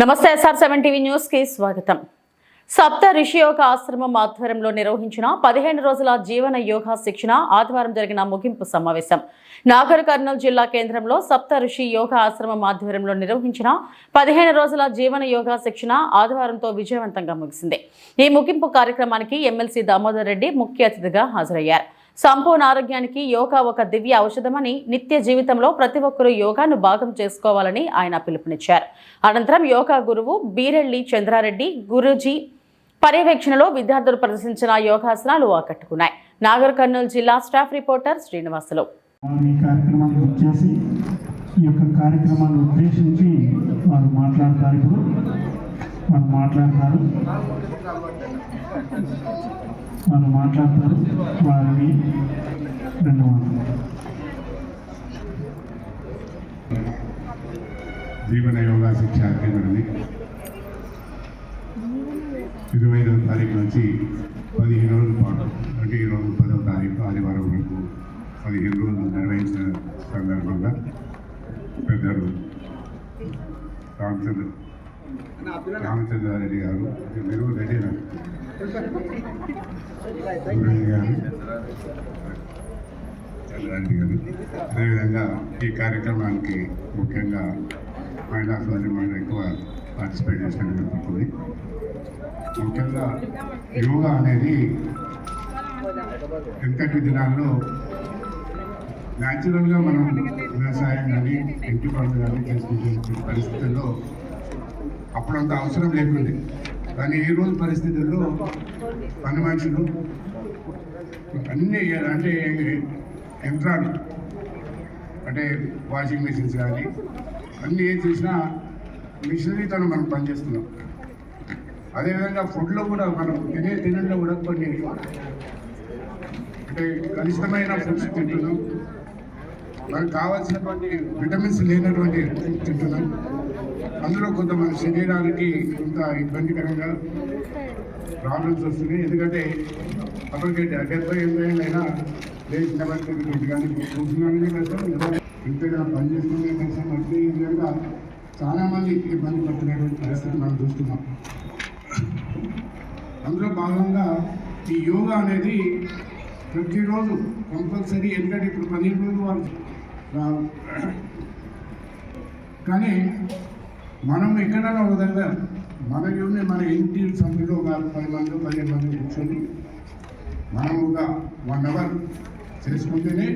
నమస్తే SR7 TV news కి స్వాగతం. సప్త ఋషి యోగ ఆశ్రమం ఆధ్వర్యంలో నిర్వహించిన 15 రోజుల జీవన యోగా శిక్షణ ఆదివారం జరిగిన ముగింపు సమావేశం నాగర్ కర్నూలు జిల్లా కేంద్రంలో సప్త ఋషి యోగ ఆశ్రమం ఆధ్వర్యంలో నిర్వహించిన 15 రోజుల జీవన యోగా శిక్షణ ఆదివారంతో విజయవంతంగా ముగిసింది. ఈ ముగింపు కార్యక్రమానికి ఎమ్మెల్సీ దామోదర్ రెడ్డి ముఖ్య అతిథిగా హాజరయ్యారు. సంపూర్ణ ఆరోగ్యానికి యోగా ఒక దివ్య ఔషధమని, నిత్య జీవితంలో ప్రతి ఒక్కరూ యోగాను భాగం చేసుకోవాలని ఆయన పిలుపునిచ్చారు. అనంతరం యోగా గురువు బీరెల్లి చంద్రారెడ్డి గురూజీ పర్యవేక్షణలో విద్యార్థులు ప్రదర్శించిన యోగాసనాలు ఆకట్టుకున్నాయి. నాగర్ కర్నూలు జిల్లా స్టాఫ్ రిపోర్టర్ శ్రీనివాసులు మాట్లాడతారు వారిని జీవన యోగా శిక్ష కేంద్రాన్ని 25వ తారీఖు నుంచి 15 రోజుల పాటు అంటే ఈరోజు 10వ తారీఖు ఆదివారం వరకు 15 రోజులు నిర్వహించిన సందర్భంగా పెద్దలు రామచంద్రారెడ్డి గారు మీరు రెడ్డి గారు చంద్రారెడ్డి గారు అదేవిధంగా ఈ కార్యక్రమానికి ముఖ్యంగా మహిళా సోదరిమణులు ఎక్కువ పార్టిసిపేట్ చేసినట్టు కనపడుతుంది. ముఖ్యంగా యోగా అనేది వెనకటి దినాల్లో న్యాచురల్గా మనం వ్యవసాయం కానీ ఇంటి పనులు కానీ చేసుకుంటున్న పరిస్థితుల్లో అప్పుడంత అవసరం లేకుండే. కానీ ఈ రోజు పరిస్థితుల్లో పని మనుషులు అన్నీ అంటే యంత్రాలు అంటే వాషింగ్ మిషన్స్ కానీ అన్నీ ఏం చేసినా మిషనరీతో మనం పనిచేస్తున్నాం. అదేవిధంగా ఫుడ్లో కూడా మనం తినడంలో కూడా కొన్ని అంటే కలుషితమైన ఫుడ్స్ తింటున్నాం, మనకు కావాల్సినటువంటి విటమిన్స్ లేనటువంటి తింటున్నాం. అందులో కొంతమంది శరీరానికి కొంత ఇబ్బందికరంగా ప్రాబ్లమ్స్ వస్తున్నాయి. ఎందుకంటే అప్పటికి 70-80 ఏళ్ళైనా లేచిన వరకు కానీ కూర్చున్నానే కష్టం, ఇంతగా పనిచేస్తున్నా కష్టం. అదే విధంగా చాలామంది ఇబ్బంది పడుతున్నటువంటి పరిస్థితి మనం చూస్తున్నాం. అందులో భాగంగా ఈ యోగా అనేది ప్రతిరోజు కంపల్సరీ, ఎందుకంటే ఇప్పుడు 15 రోజులు వాళ్ళు కానీ మనం ఎక్కడైనా ఒక దగ్గర మన ఇంటి సభ్యులు ఒక 10 మంది 15 మంది కూర్చొని మనం ఒక 1 అవర్ చేసుకుంటేనే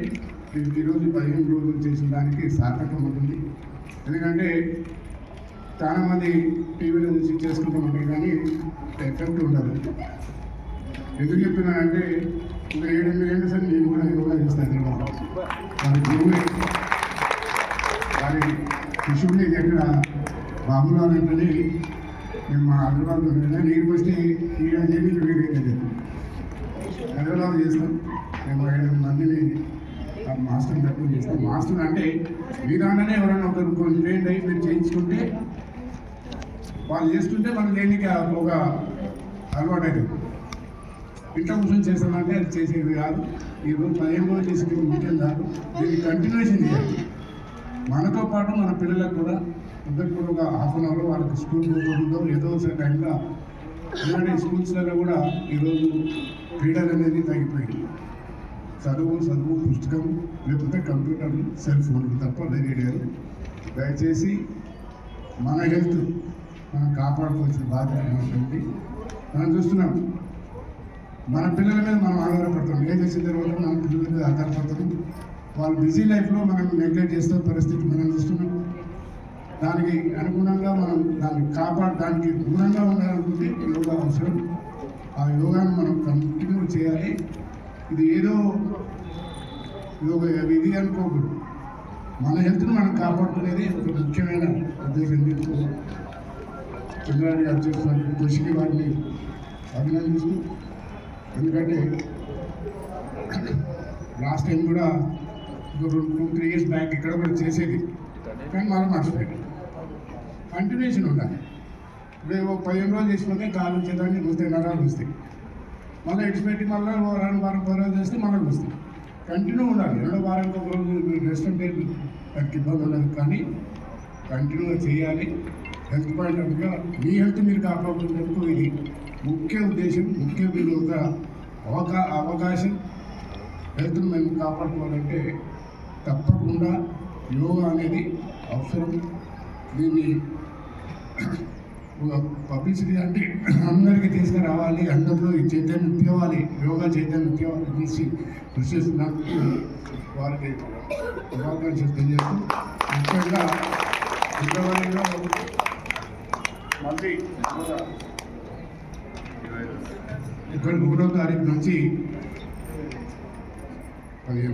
ఈరోజు 15 రోజులు చేసిన దానికి సార్థకం ఉంటుంది. ఎందుకంటే చాలామంది టీవీలో చూసి చేసుకుంటూ ఉంటాయి కానీ ఎఫెక్ట్ ఉండదు. ఎందుకు చెప్తున్నానంటే ఇంకా 7-8 ఏళ్ళ సరే నేను కూడా యోగా చేస్తాను. వారి శిశువుని దగ్గర బాబులో అంటే మేము మా హైదరాబాద్లో నీకు వస్తే ఏమి వేరేది హైదరాబాద్ చేస్తాం. మేము 7 మందిని మాస్టర్ని తక్కువ చేస్తాం. మాస్టర్ అంటే మీరానే ఎవరైనా ఒకరు కొన్ని ట్రైన్ అయ్యి మీరు చేయించుకుంటే వాళ్ళు చేస్తుంటే మనం దేనికి ఒక అలవాటు అవుతుంది. ఇంట్లో కూర్చొని చేస్తామంటే అది చేసేది కాదు. ఈరోజు 15 రోజులు చేసేది ముఖ్యం కాదు, దీన్ని కంటిన్యూషన్ చేయాలి. మనతో పాటు మన పిల్లలకు కూడా అందరికి కూడా ఒక హాఫ్ అన్ అవర్ వాళ్ళకి స్కూల్ పోతుందో ఏదో ఒక టైంలో ఎందుకంటే స్కూల్స్లలో కూడా ఈరోజు క్రీడలు అనేది తగ్గిపోయింది. చదువు పుస్తకం లేకపోతే కంప్యూటర్లు సెల్ ఫోన్లు తప్ప వేరే లేదు. దయచేసి మన హెల్త్ మనం కాపాడుకోవాల్సిన బాధ్యత ఉంటుంది. మనం చూస్తున్నాం మన పిల్లల మీద మనం ఆధారపడతాం. ఏం చేసిన తర్వాత మన పిల్లల మీద ఆధారపడతాం. వాళ్ళు బిజీ లైఫ్లో మనం నెగ్లెక్ట్ చేస్తున్న పరిస్థితి మనం చూస్తున్నాం. దానికి అనుగుణంగా మనం దానికి దూరంగా ఉండాలనుకుంటే యోగా అవసరం. ఆ యోగాను మనం కంటిన్యూ చేయాలి. ఇది ఏదో ఇది అనుకోకూడదు. మన హెల్త్ను మనం కాపాడుకునేది ఒక ముఖ్యమైన ఉద్దేశం. దీంతో చంద్రారెడ్డి గారు చేస్తున్న కృషికి వారిని అభినందిస్తూ, ఎందుకంటే లాస్ట్ టైం కూడా ఒక 2-3 years బ్యాక్ ఇక్కడ కూడా చేసేది కానీ మనం మర్చిపోయాం. కంటిన్యూషన్ ఉండాలి. మేము 15 రోజులు చేసుకుంటే కాలు చేతాన్ని వస్తాయి, నరాలు వస్తాయి. మళ్ళీ ఎక్స్పెక్ట్ మళ్ళీ 2 రోజులు చేస్తే మనకు వస్తాయి. కంటిన్యూ ఉండాలి. 2 వారానికి 1 రోజు రెస్ట్ అంటే దానికి ఇబ్బంది ఉండదు, కానీ కంటిన్యూగా చేయాలి. హెల్త్ పాయింట్ ఆఫ్ వ్యూగా మీ హెల్త్ మీరు కాపాడుకునేందుకు ఇది ముఖ్య ఉద్దేశం, ముఖ్య విలువ అవకాశం. హెల్త్ను మేము కాపాడుకోవాలంటే తప్పకుండా యోగా అనేది అవసరం. దీన్ని పబ్లిసిటీ అంటే అందరికీ తీసుకురావాలి, అందరిలో ఈ చైతన్యం తేవాలి, యోగా చైతన్యం తేవాలి అనేసి కృషి చేస్తున్నందుకు వారికి శుభాకాంక్షలు తెలియజేస్తూ, ముఖ్యంగా ఫిబ్రవరిలో మళ్ళీ 23వ తారీఖు నుంచి 15